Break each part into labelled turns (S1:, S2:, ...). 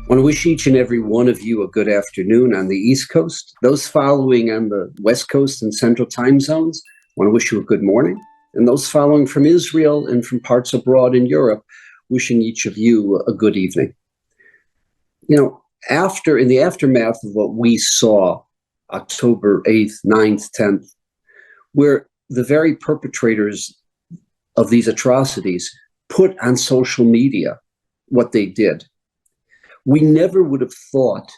S1: I want to wish each and every one of you a good afternoon on the East Coast. Those following on the West Coast and Central time zones, I want to wish you a good morning. And those following from Israel and from parts abroad in Europe, wishing each of you a good evening. You know, in the aftermath of what we saw October 8th, 9th, 10th, where the very perpetrators of these atrocities put on social media what they did, we never would have thought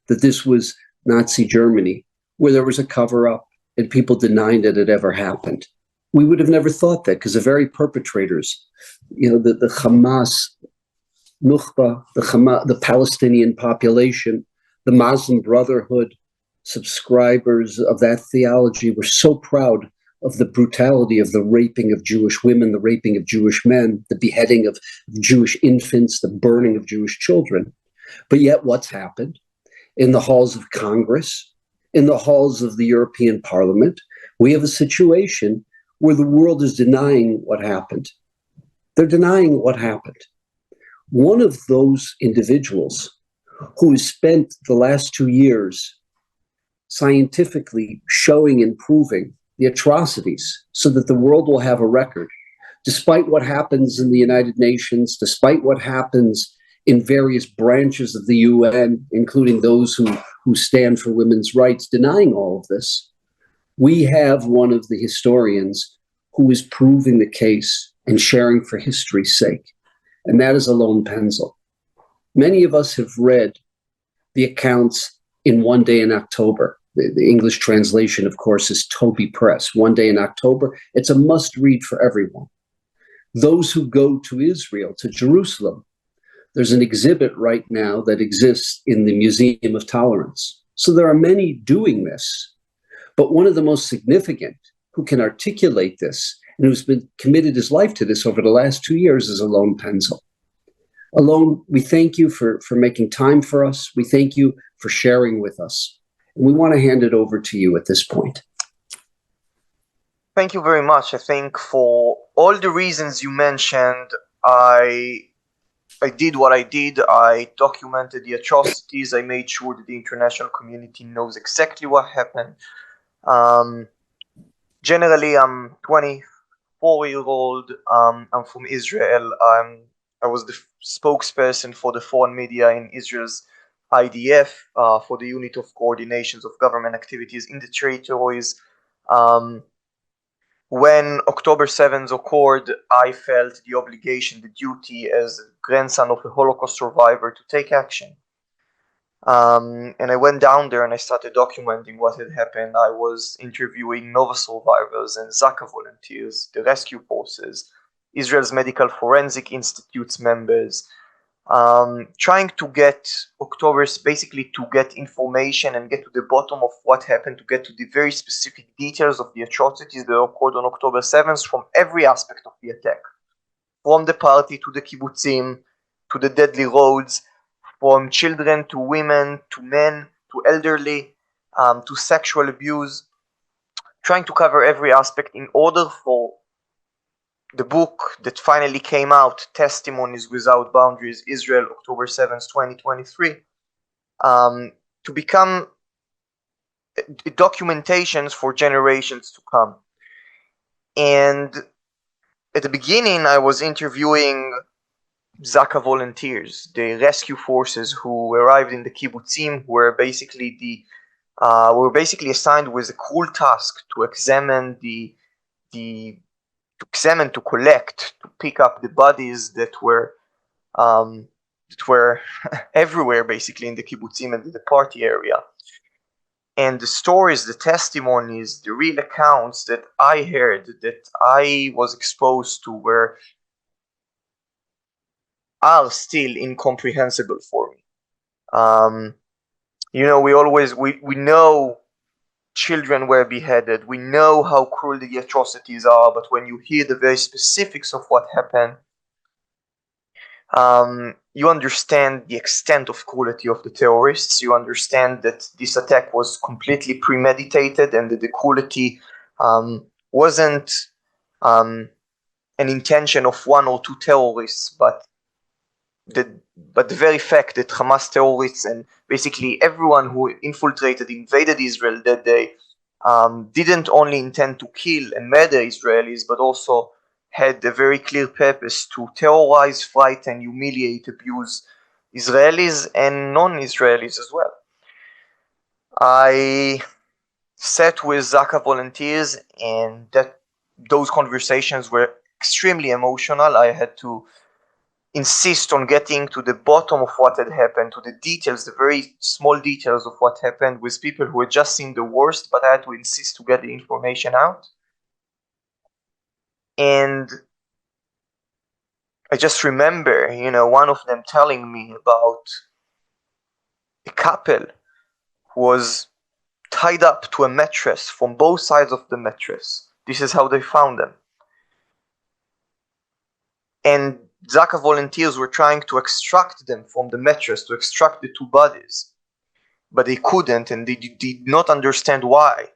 S1: that this was Nazi Germany, where there was a cover-up and people denying that it ever happened. We would have never thought that, because the very perpetrators, you know, the Hamas, Nukhba, the Palestinian population, the Muslim Brotherhood, subscribers of that theology were so proud of the brutality of the raping of Jewish women, the raping of Jewish men, the beheading of Jewish infants, the burning of Jewish children. But yet what's happened? In the halls of Congress, in the halls of the European Parliament, we have a situation where the world is denying what happened. They're denying what happened. One of those individuals who has spent the last 2 years scientifically showing and proving the atrocities so that the world will have a record, despite what happens in the United Nations, despite what happens in various branches of the UN, including those who stand for women's rights, denying all of this. We have one of the historians who is proving the case and sharing for history's sake, and that is Alon Penzel. Many of us have read the accounts in One Day in October. The English translation, of course, is Toby Press, One Day in October. It's a must-read for everyone. Those who go to Israel, to Jerusalem, there's an exhibit right now that exists in the Museum of Tolerance. So there are many doing this, but one of the most significant who can articulate this and who's been committed his life to this over the last 2 years is Alon Penzel. Alon, we thank you for making time for us. We thank you for sharing with us. And we want to hand it over to you at this point.
S2: Thank you very much. I think for all the reasons you mentioned, I did what I did. I documented the atrocities. I made sure that the international community knows exactly what happened. Generally, I'm 24-year-old. I'm from Israel. I was the spokesperson for the foreign media in Israel's IDF, for the Unit of Coordinations of Government Activities in the Territories. When October 7th occurred, I felt the obligation, the duty as a grandson of a Holocaust survivor to take action. And I went down there and I started documenting what had happened. I was interviewing Nova survivors and Zaka volunteers, the rescue forces, Israel's Medical Forensic Institute's members, trying to get basically to get information and get to the bottom of what happened, to get to the very specific details of the atrocities that occurred on October 7th from every aspect of the attack, from the party to the kibbutzim, to the deadly roads, from children to women to men to elderly, to sexual abuse, trying to cover every aspect in order for the book that finally came out, Testimonies Without Boundaries, Israel, October 7th, 2023, to become documentations for generations to come. And at the beginning, I was interviewing Zaka volunteers, the rescue forces who arrived in the kibbutzim, who were basically assigned with a cruel task to examine to collect, to pick up the bodies that were everywhere, basically in the kibbutzim and the party area. And the stories, the testimonies, the real accounts that I heard, that I was exposed to, are still incomprehensible for me. We know children were beheaded. We know how cruel the atrocities are, but when you hear the very specifics of what happened, you understand the extent of cruelty of the terrorists. You understand that this attack was completely premeditated and that the cruelty wasn't an intention of one or two terrorists, but but the very fact that Hamas terrorists and basically everyone who invaded Israel that day didn't only intend to kill and murder Israelis, but also had a very clear purpose to terrorize, frighten, humiliate, abuse Israelis and non-Israelis as well. I sat with Zaka volunteers, and those conversations were extremely emotional. I had to insist on getting to the bottom of what had happened, to the details, the very small details of what happened with people who had just seen the worst, but I had to insist to get the information out. And I just remember, one of them telling me about a couple who was tied up to a mattress from both sides of the mattress. This is how they found them. And Zaka volunteers were trying to extract them from the mattress, to extract the two bodies. But they couldn't, and they did not understand why.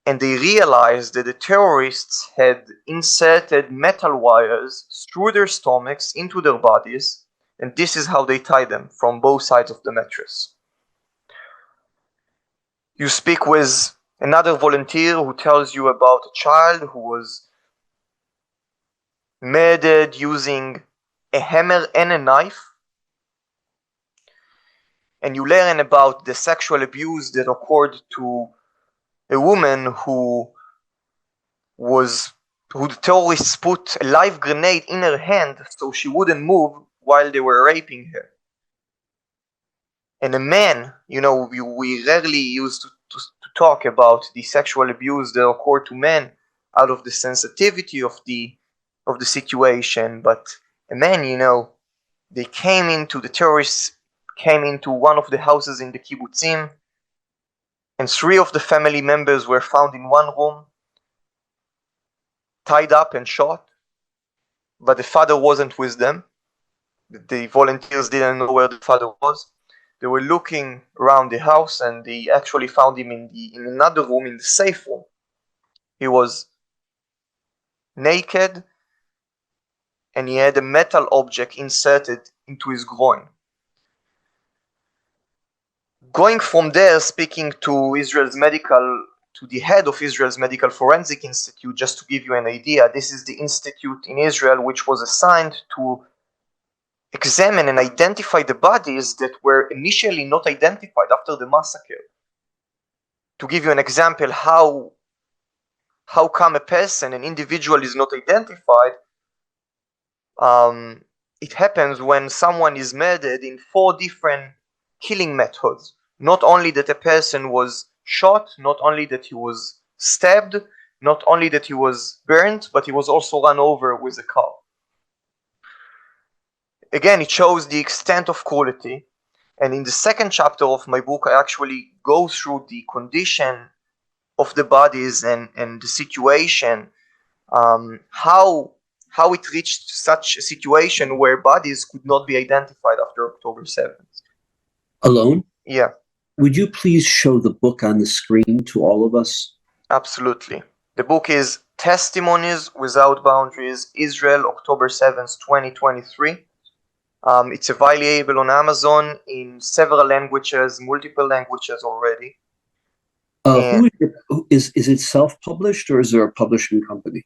S2: And they realized that the terrorists had inserted metal wires through their stomachs into their bodies, and this is how they tied them from both sides of the mattress. You speak with another volunteer who tells you about a child who was murdered using a hammer and a knife, and you learn about the sexual abuse that occurred to a woman who the terrorists put a live grenade in her hand so she wouldn't move while they were raping her. And a man, we rarely used to talk about the sexual abuse that occurred to men out of the sensitivity of the situation, but a man, the terrorists came into one of the houses in the kibbutzim, and 3 of the family members were found in one room, tied up and shot, but the father wasn't with them. The volunteers didn't know where the father was. They were looking around the house, and they actually found him in another room, in the safe room. He was naked, and he had a metal object inserted into his groin. Going from there, speaking to the head of Israel's Medical Forensic Institute, just to give you an idea, this is the institute in Israel which was assigned to examine and identify the bodies that were initially not identified after the massacre. To give you an example, how come an individual is not identified? It happens when someone is murdered in 4 different killing methods. Not only that a person was shot, not only that he was stabbed, not only that he was burnt, but he was also run over with a car. Again, it shows the extent of cruelty. And in the second chapter of my book, I actually go through the condition of the bodies and the situation, how it reached such a situation where bodies could not be identified after October 7th.
S1: Alon?
S2: Yeah.
S1: Would you please show the book on the screen to all of us?
S2: Absolutely. The book is Testimonies Without Boundaries, Israel, October 7th, 2023. It's available on Amazon in several languages, multiple languages already.
S1: Is it self-published, or is there a publishing company?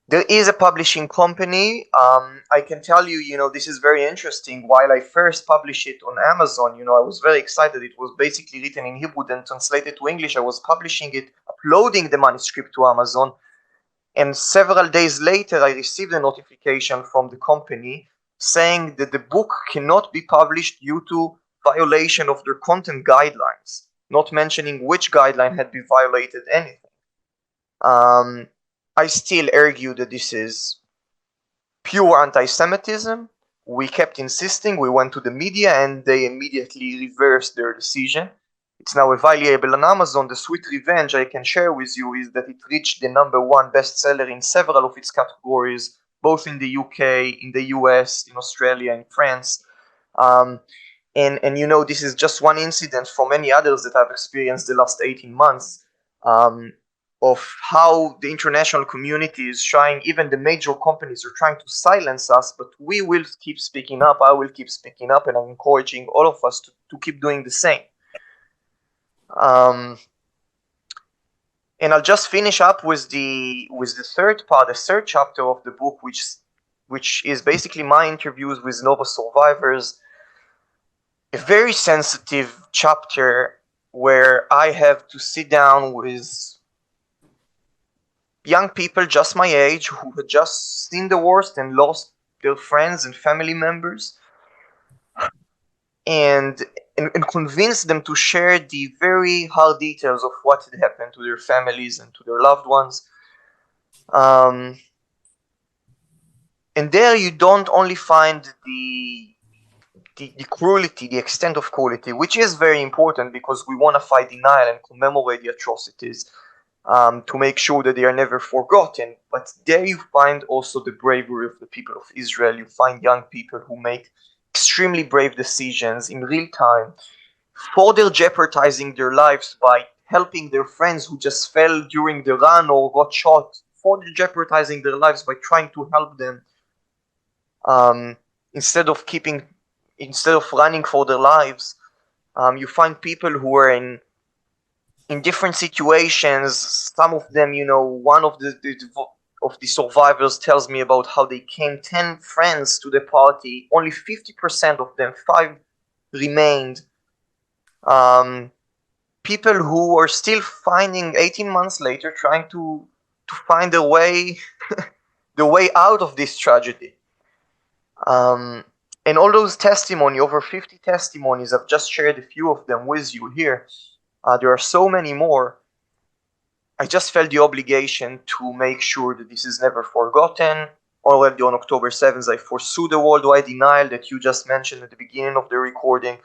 S2: There is a publishing company. I can tell you, this is very interesting. While I first published it on Amazon, I was very excited. It was basically written in Hebrew, then translated to English. I was publishing it, uploading the manuscript to Amazon. And several days later, I received a notification from the company saying that the book cannot be published due to violation of their content guidelines, not mentioning which guideline had been violated, anything. I still argue that this is pure anti-Semitism. We kept insisting. We went to the media, and they immediately reversed their decision. It's now available on Amazon. The sweet revenge I can share with you is that it reached the #1 bestseller in several of its categories, both in the UK, in the US, in Australia, in France. And this is just one incident from many others that I've experienced the last 18 months. of how the international community is trying, even the major companies are trying to silence us, but we will keep speaking up. I will keep speaking up, and I'm encouraging all of us to keep doing the same. And I'll just finish up with the third part, the third chapter of the book, which is basically my interviews with Nova survivors. A very sensitive chapter where I have to sit down with young people just my age who had just seen the worst and lost their friends and family members, and convince them to share the very hard details of what had happened to their families and to their loved ones. And there you don't only find the cruelty, the extent of cruelty, which is very important because we want to fight denial and commemorate the atrocities, to make sure that they are never forgotten. But there you find also the bravery of the people of Israel. You find young people who make extremely brave decisions in real time, further jeopardizing their lives by helping their friends who just fell during the run or got shot, further jeopardizing their lives by trying to help them, instead of running for their lives. You find people who are in different situations. Some of them, one of the survivors tells me about how they came 10 friends to the party. Only 50% of them, 5 remained. People who are still finding 18 months later, trying to find a way, the way out of this tragedy. And all those testimony, over 50 testimonies, I've just shared a few of them with you here. There are so many more. I just felt the obligation to make sure that this is never forgotten. Already on October 7th, I foresaw the worldwide denial that you just mentioned at the beginning of the recording.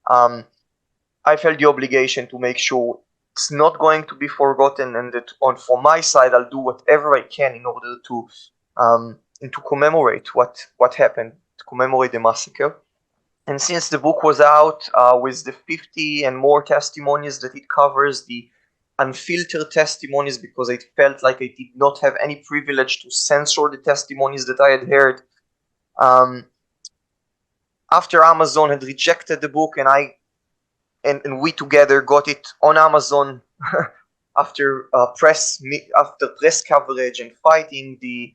S2: I felt the obligation to make sure it's not going to be forgotten, and that from my side, I'll do whatever I can in order to commemorate what happened, to commemorate the massacre. And since the book was out, with the 50 and more testimonies that it covers, the unfiltered testimonies, because I felt like I did not have any privilege to censor the testimonies that I had heard. After Amazon had rejected the book, and we together got it on Amazon after press coverage and fighting the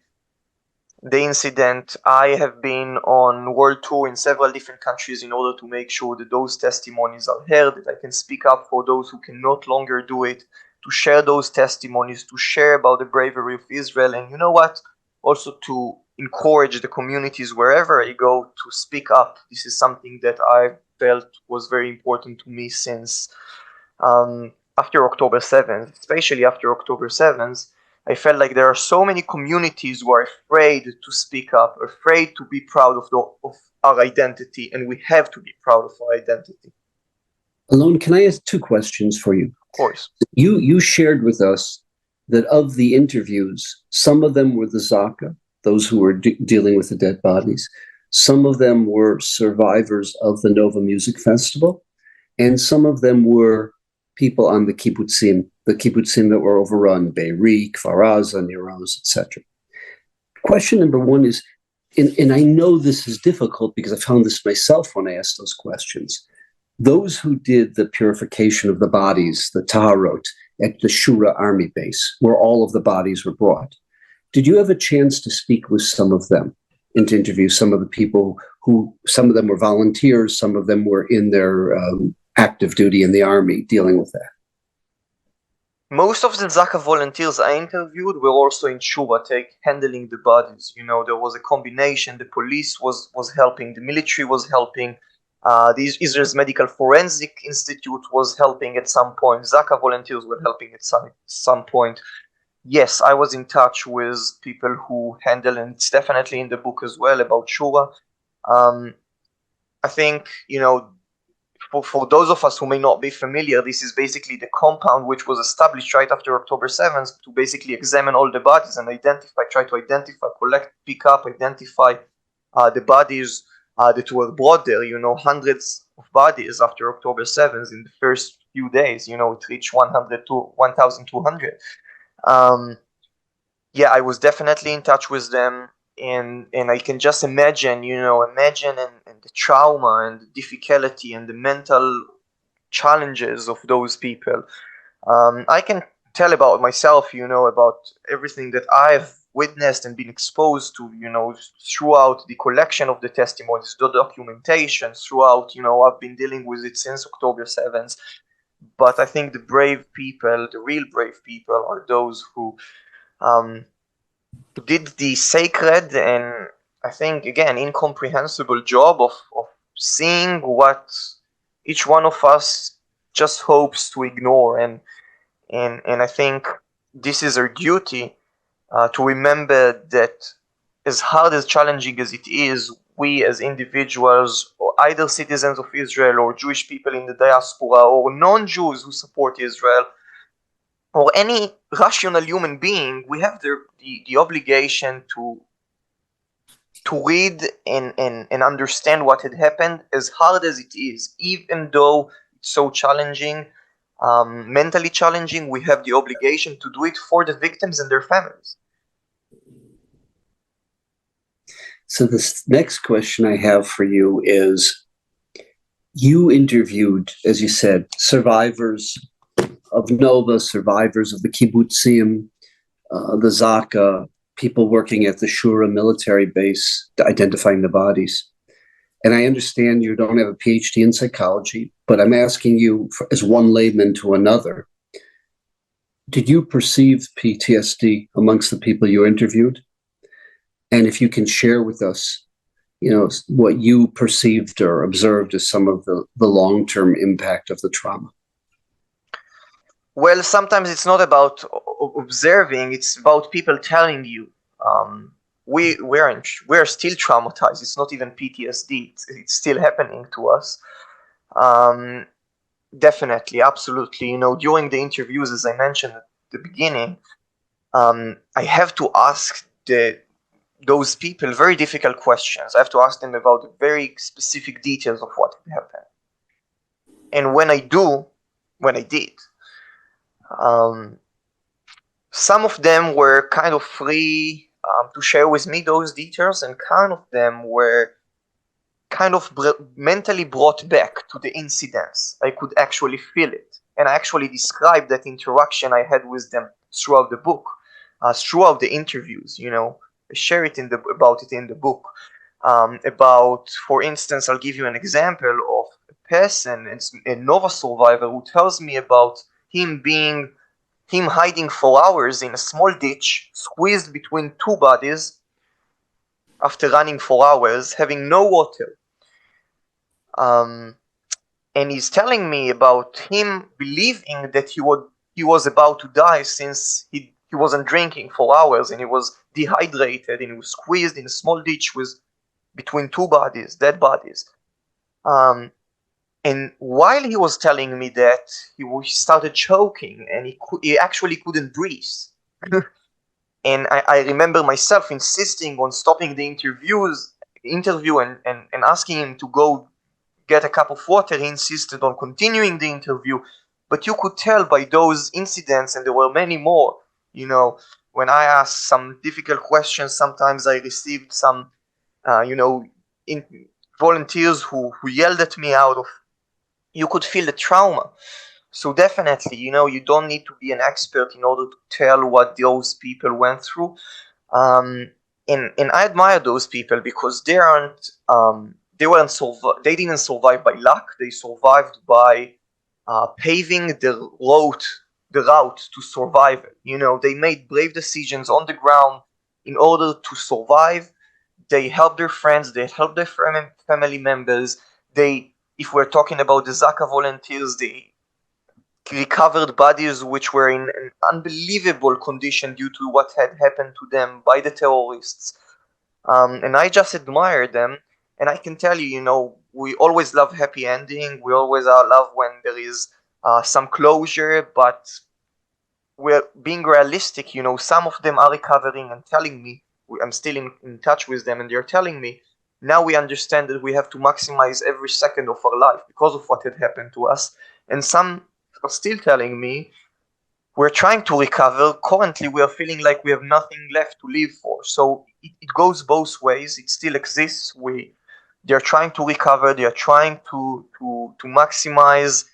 S2: incident, I have been on world tour in several different countries in order to make sure that those testimonies are heard, that I can speak up for those who can no longer do it, to share those testimonies, to share about the bravery of Israel, and you know what? Also to encourage the communities wherever I go to speak up. This is something that I felt was very important to me since after October 7th, especially after October 7th. I felt like there are so many communities who are afraid to speak up, afraid to be proud of our identity, and we have to be proud of our identity.
S1: Alon, can I ask 2 questions for you?
S2: Of course.
S1: You shared with us that of the interviews, some of them were the Zaka, those who were dealing with the dead bodies. Some of them were survivors of the Nova Music Festival, and some of them were people on the kibbutzim that were overrun, Be'eri, Kfar Aza, Nir Oz, etc. Question number 1 is, and I know this is difficult because I found this myself when I asked those questions. Those who did the purification of the bodies, the Taharot, at the Shura army base, where all of the bodies were brought, did you have a chance to speak with some of them and to interview some of the people who, some of them were volunteers, some of them were in their active duty in the army dealing with that?
S2: Most of the Zaka volunteers I interviewed were also in Shura, handling the bodies. There was a combination. The police was helping, the military was helping, the Israel's Medical Forensic Institute was helping at some point. Zaka volunteers were helping at some point. Yes, I was in touch with people who handle, and it's definitely in the book as well about Shura. I think, for those of us who may not be familiar, this is basically the compound which was established right after October 7th to basically examine all the bodies and try to identify, collect, pick up, identify the bodies that were brought there. Hundreds of bodies after October 7th in the first few days. It reached 1,200. Yeah, I was definitely in touch with them, and I can just imagine, and the trauma and the difficulty and the mental challenges of those people. I can tell about myself, about everything that I've witnessed and been exposed to, throughout the collection of the testimonies, the documentation throughout, I've been dealing with it since October 7th. But I think the brave people, the real brave people, are those who did the sacred and, I think, again, incomprehensible job of seeing what each one of us just hopes to ignore. And I think this is our duty, to remember that, as hard as challenging as it is, we as individuals, or either citizens of Israel or Jewish people in the diaspora or non-Jews who support Israel, or any rational human being, we have the obligation to read and understand what had happened, as hard as it is, even though it's so challenging, mentally challenging. We have the obligation to do it for the victims and their families.
S1: So this next question I have for you is, you interviewed, as you said, survivors of Nova, survivors of the kibbutzim, the Zaka, people working at the Shura military base, identifying the bodies. And I understand you don't have a PhD in psychology, but I'm asking you, as one layman to another, did you perceive PTSD amongst the people you interviewed? And if you can share with us, what you perceived or observed as some of the long-term impact of the trauma.
S2: Well, sometimes it's not about observing; it's about people telling you. We're still traumatized. It's not even PTSD. It's still happening to us. Definitely, absolutely. During the interviews, as I mentioned at the beginning, I have to ask those people very difficult questions. I have to ask them about the very specific details of what happened. And when I did, some of them were kind of free to share with me those details, and kind of them were kind of mentally brought back to the incidents. I could actually feel it, and I actually described that interaction I had with them throughout the book, throughout the interviews. I share it about it in the book. About, for instance, I'll give you an example of a person, a Nova survivor, who tells me about him hiding for hours in a small ditch, squeezed between two bodies, after running for hours, having no water. And he's telling me about him believing that he was about to die, since he wasn't drinking for hours, and he was dehydrated, and he was squeezed in a small ditch between two bodies, dead bodies. And while he was telling me that, he started choking, and he actually couldn't breathe. And I remember myself insisting on stopping the interview and asking him to go get a cup of water. He insisted on continuing the interview. But you could tell by those incidents, and there were many more, when I asked some difficult questions, sometimes I received some, volunteers who yelled at me out of. You could feel the trauma. So definitely, you don't need to be an expert in order to tell what those people went through. And I admire those people, because they didn't survive by luck. They survived by paving the route to survival. They made brave decisions on the ground in order to survive. They helped their friends. They helped their family members. If we're talking about the Zaka volunteers, they recovered bodies which were in an unbelievable condition due to what had happened to them by the terrorists. And I just admire them. And I can tell you, we always love happy ending. We always love when there is some closure, but we're being realistic. Some of them are recovering and telling me, I'm still in touch with them, and they're telling me, now we understand that we have to maximize every second of our life because of what had happened to us. And some are still telling me we're trying to recover. Currently, we are feeling like we have nothing left to live for. So it goes both ways. It still exists. They're trying to recover. They are trying to maximize.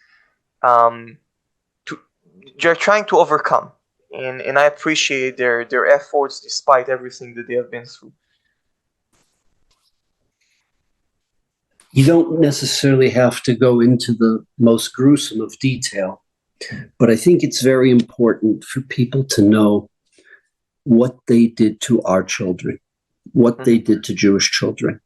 S2: They're trying to overcome, and I appreciate their efforts despite everything that they have been through.
S1: You don't necessarily have to go into the most gruesome of detail, but I think it's very important for people to know what they did to our children, what they did to Jewish children.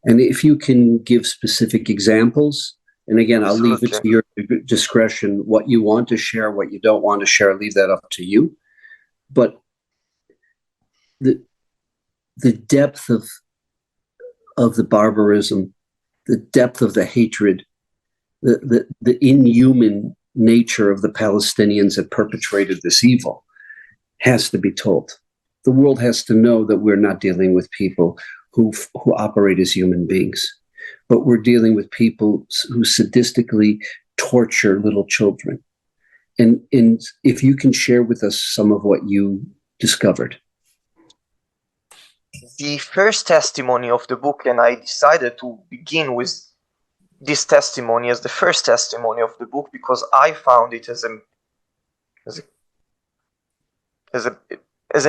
S1: And if you can give specific examples, and again, I'll leave it to your discretion, what you want to share, what you don't want to share, leave that up to you. But the depth of the barbarism, the depth of the hatred, the inhuman nature of the Palestinians that perpetrated this evil has to be told. The world has to know that we're not dealing with people who operate as human beings, but we're dealing with people who sadistically torture little children. And if you can share with us some of what you discovered.
S2: The first testimony of the book, and I decided to begin with this testimony as the first testimony of the book because I found it as an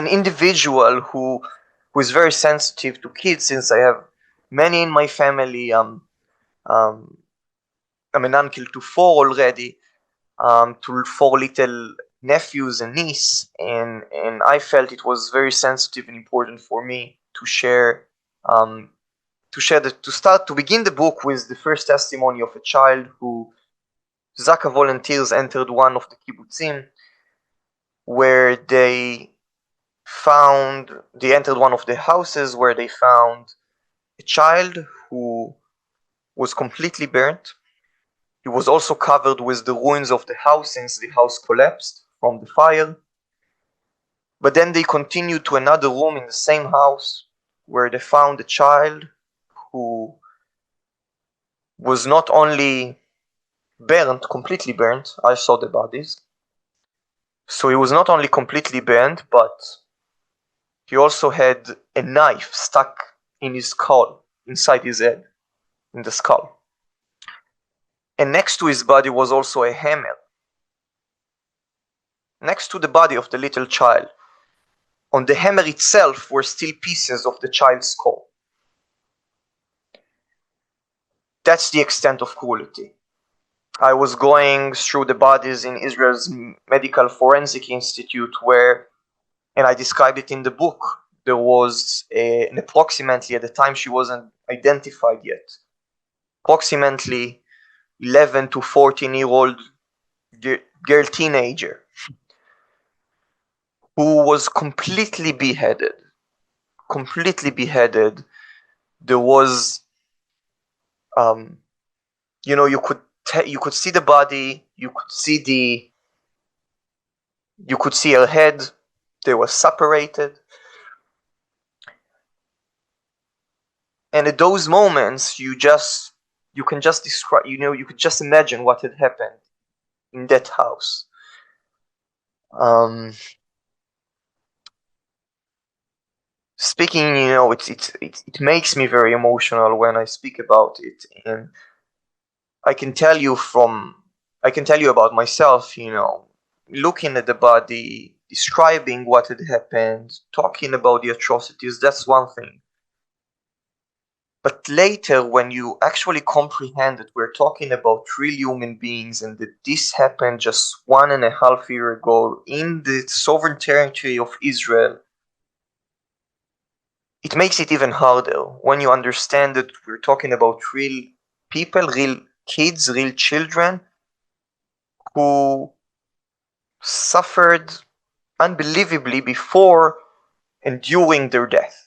S2: individual who is very sensitive to kids, since I have many in my family. I'm an uncle to 4 already, to 4 little nephews and niece, and I felt it was very sensitive and important for me to share. To begin the book with the first testimony of a child who Zaka volunteers entered one of the kibbutzim, where they entered one of the houses where they found a child who was completely burnt. He was also covered with the ruins of the house since the house collapsed from the fire. But then they continued to another room in the same house where they found a child who was not only burnt, completely burnt. I saw the bodies. So he was not only completely burnt, but he also had a knife stuck in his skull, inside his head, in the skull. And next to his body was also a hammer. Next to the body of the little child, on the hammer itself were still pieces of the child's skull. That's the extent of cruelty. I was going through the bodies in Israel's Medical Forensic Institute where, and I described it in the book, there was an approximately, at the time she wasn't identified yet, approximately 11 to 14-year-old girl teenager who was completely beheaded. There was, you could see the body, you could see her head. They were separated. And at those moments, you can just describe, you could just imagine what had happened in that house. Speaking, it makes me very emotional when I speak about it, and I can tell you about myself, looking at the body, describing what had happened, talking about the atrocities, that's one thing. But later, when you actually comprehend that we're talking about real human beings and that this happened just 1.5 years ago in the sovereign territory of Israel, it makes it even harder when you understand that we're talking about real people, real kids, real children who suffered unbelievably before and during their death.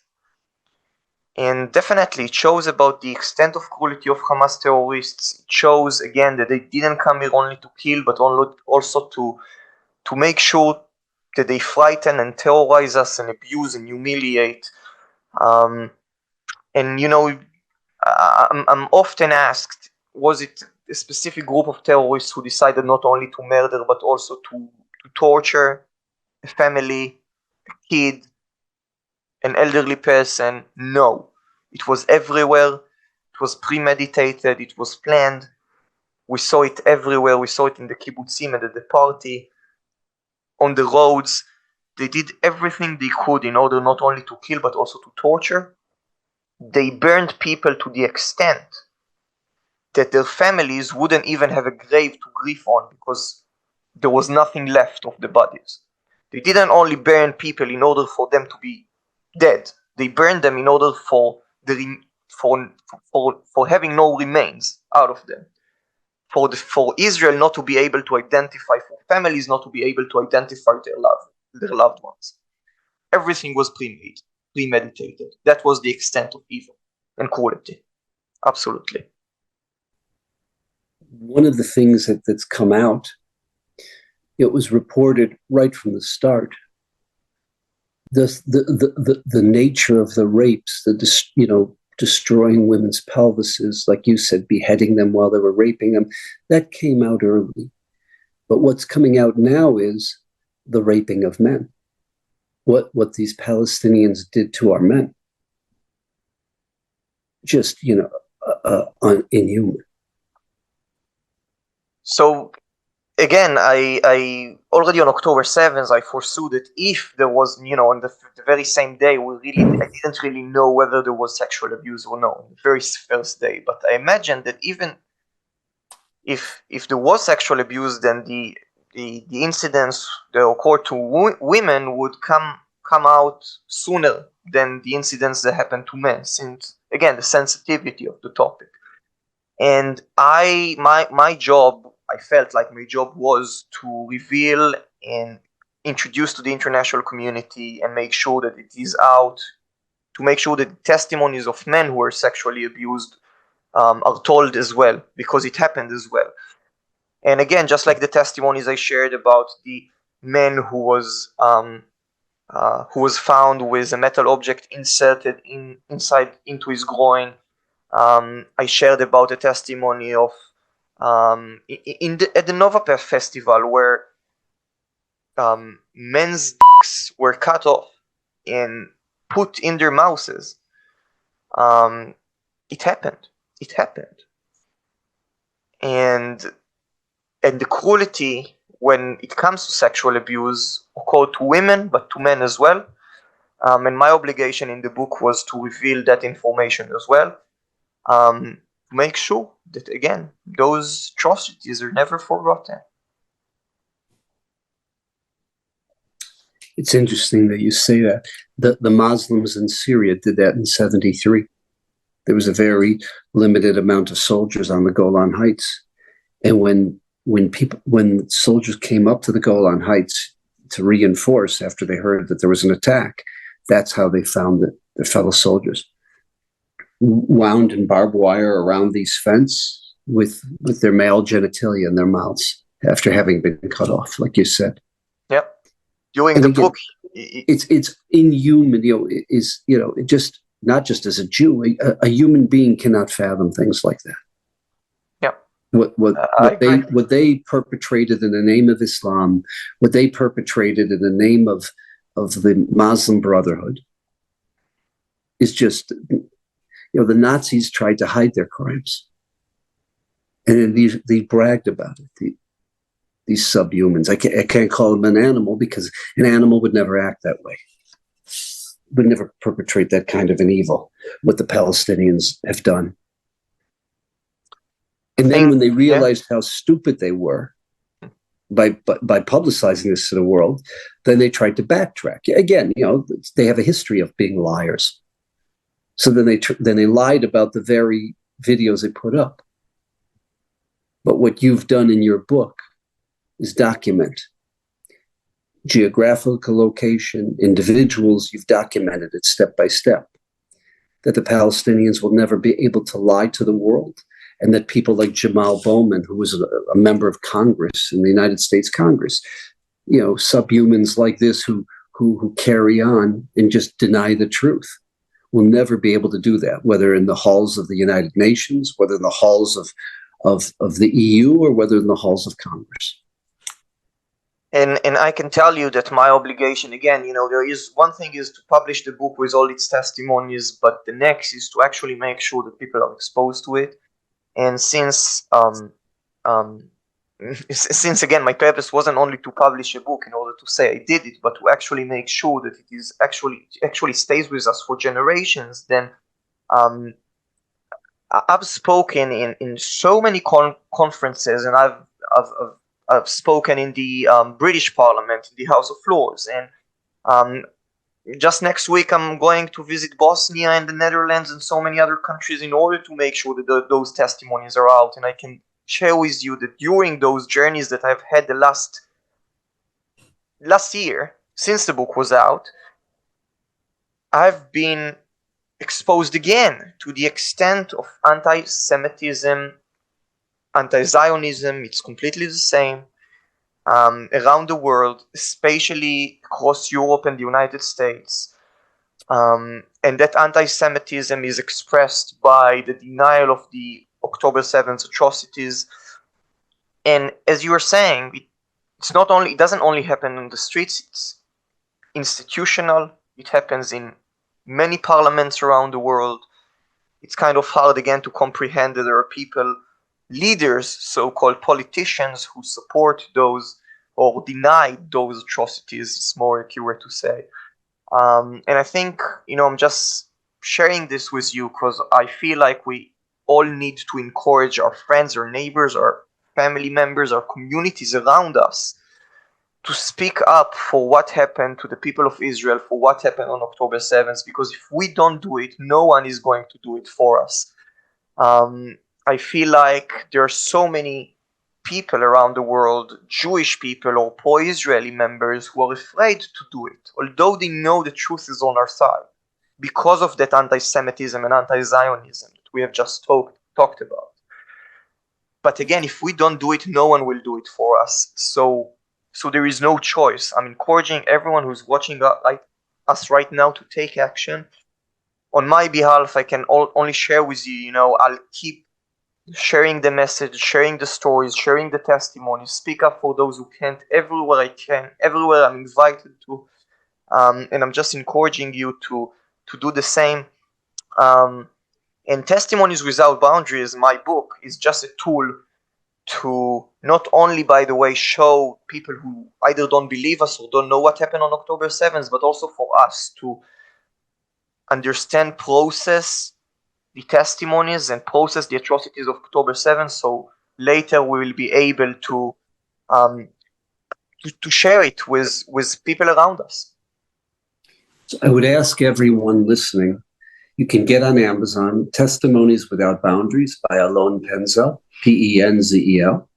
S2: And definitely it shows about the extent of cruelty of Hamas terrorists. It shows again that they didn't come here only to kill, but also to make sure that they frighten and terrorize us and abuse and humiliate. I'm often asked, was it a specific group of terrorists who decided not only to murder but also to torture a family, a kid, an elderly person. No, it was everywhere. It was premeditated. It was planned. We saw it everywhere. We saw it in the kibbutzim and at the party, on the roads. They did everything they could in order not only to kill but also to torture. They burned people to the extent that their families wouldn't even have a grave to grieve on because there was nothing left of the bodies. They didn't only burn people in order for them to be dead. They burned them in order for having no remains out of them. For Israel not to be able to identify, for families not to be able to identify their loved ones. Everything was premeditated. That was the extent of evil and cruelty. Absolutely.
S1: One of the things that's come out, it was reported right from the start, the nature of the rapes, destroying women's pelvises, like you said, beheading them while they were raping them, that came out early. But what's coming out now is the raping of men. What these Palestinians did to our men. Just, inhuman.
S2: So, again, I already on October 7th, I foresaw that if there was, on the very same day, I didn't really know whether there was sexual abuse or no, the very first day. But I imagine that even if there was sexual abuse, then the incidents that occurred to women would come out sooner than the incidents that happen to men, since, again, the sensitivity of the topic. And my job, I felt like my job was to reveal and introduce to the international community and make sure that it is out, to make sure that the testimonies of men who were sexually abused are told as well, because it happened as well. And again, just like the testimonies I shared about the man who was found with a metal object inserted into his groin, I shared about a testimony of at the Novapest festival where men's dicks were cut off and put in their mouths. It happened. And the cruelty when it comes to sexual abuse occurred to women, but to men as well. And my obligation in the book was to reveal that information as well. To make sure that, again, those atrocities are never forgotten.
S1: It's interesting that you say that. The Muslims in Syria did that in 1973. There was a very limited amount of soldiers on the Golan Heights. And when soldiers came up to the Golan Heights to reinforce after they heard that there was an attack, that's how they found their fellow soldiers. Wound in barbed wire around these fence with their male genitalia in their mouths after having been cut off, like you said.
S2: Yep. During the book,
S1: it's inhuman. It just not just as a Jew, a human being cannot fathom things like that.
S2: Yep.
S1: What they perpetrated in the name of Islam, what they perpetrated in the name of the Muslim Brotherhood, is just. The Nazis tried to hide their crimes, and they bragged about it. These subhumans. I can't call them an animal because an animal would never act that way, would never perpetrate that kind of an evil. What the Palestinians have done, and then when they realized how stupid they were by publicizing this to the world, then they tried to backtrack. Again, they have a history of being liars. So then they lied about the very videos they put up. But what you've done in your book is document geographical location, individuals. You've documented it step by step, that the Palestinians will never be able to lie to the world, and that people like Jamal Bowman, who was a member of Congress in the United States Congress, subhumans like this who carry on and just deny the truth, will never be able to do that, whether in the halls of the United Nations, whether in the halls of the EU, or whether in the halls of Congress.
S2: And I can tell you that my obligation, again, there is one thing is to publish the book with all its testimonies, but the next is to actually make sure that people are exposed to it. And since again, my purpose wasn't only to publish a book in order to say I did it, but to actually make sure that it is actually stays with us for generations, then I've spoken in so many conferences, and I've spoken in the British Parliament, in the House of Lords, and just next week I'm going to visit Bosnia and the Netherlands and so many other countries in order to make sure that those testimonies are out. And I can share with you that during those journeys that I've had the last year, since the book was out, I've been exposed again to the extent of anti-Semitism, anti-Zionism. It's completely the same around the world, especially across Europe and the United States. And that anti-Semitism is expressed by the denial of the October 7th atrocities. And as you were saying, it doesn't only happen in the streets, it's institutional. It happens in many parliaments around the world. It's kind of hard again to comprehend that there are people, leaders, so-called politicians, who support those or deny those atrocities, it's more accurate to say. And I think, I'm just sharing this with you because I feel like we all need to encourage our friends, our neighbors, our family members, our communities around us to speak up for what happened to the people of Israel, for what happened on October 7th, because if we don't do it, no one is going to do it for us. I feel like there are so many people around the world, Jewish people or pro-Israeli members, who are afraid to do it, although they know the truth is on our side, because of that anti-Semitism and anti-Zionism that we have just talked about. But again, if we don't do it, no one will do it for us. So there is no choice. I'm encouraging everyone who's watching us right now to take action. On my behalf, I can only share with you, I'll keep sharing the message, sharing the stories, sharing the testimonies, speak up for those who can't everywhere I can, everywhere I'm invited to. And I'm just encouraging you to do the same. And Testimonies Without Boundaries, my book, is just a tool to not only, by the way, show people who either don't believe us or don't know what happened on October 7th, but also for us to understand, process the testimonies and process the atrocities of October 7th, so later we will be able to share it with people around us.
S1: So I would ask everyone listening, you can get on Amazon Testimonies Without Boundaries by Alon Penzel, Penzel.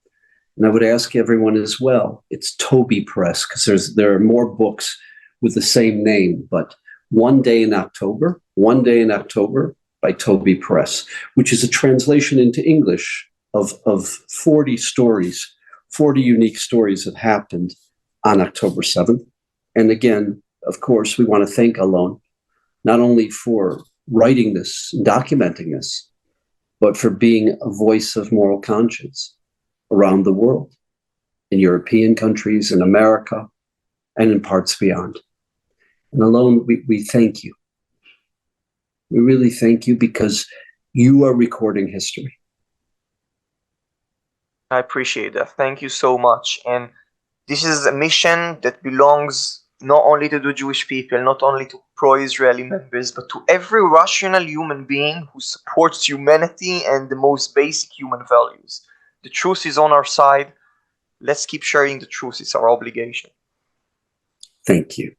S1: And I would ask everyone as well, it's Toby Press, because there are more books with the same name, but One Day in October by Toby Press, which is a translation into English of 40 stories, 40 unique stories that happened on October 7th. And again, of course, we want to thank Alon, not only for writing this, documenting this, but for being a voice of moral conscience around the world, in European countries, in America, and in parts beyond. And Alon, we thank you. We really thank you because you are recording history.
S2: I appreciate that. Thank you so much. And this is a mission that belongs not only to the Jewish people, not only to pro-Israeli members, but to every rational human being who supports humanity and the most basic human values. The truth is on our side. Let's keep sharing the truth. It's our obligation.
S1: Thank you.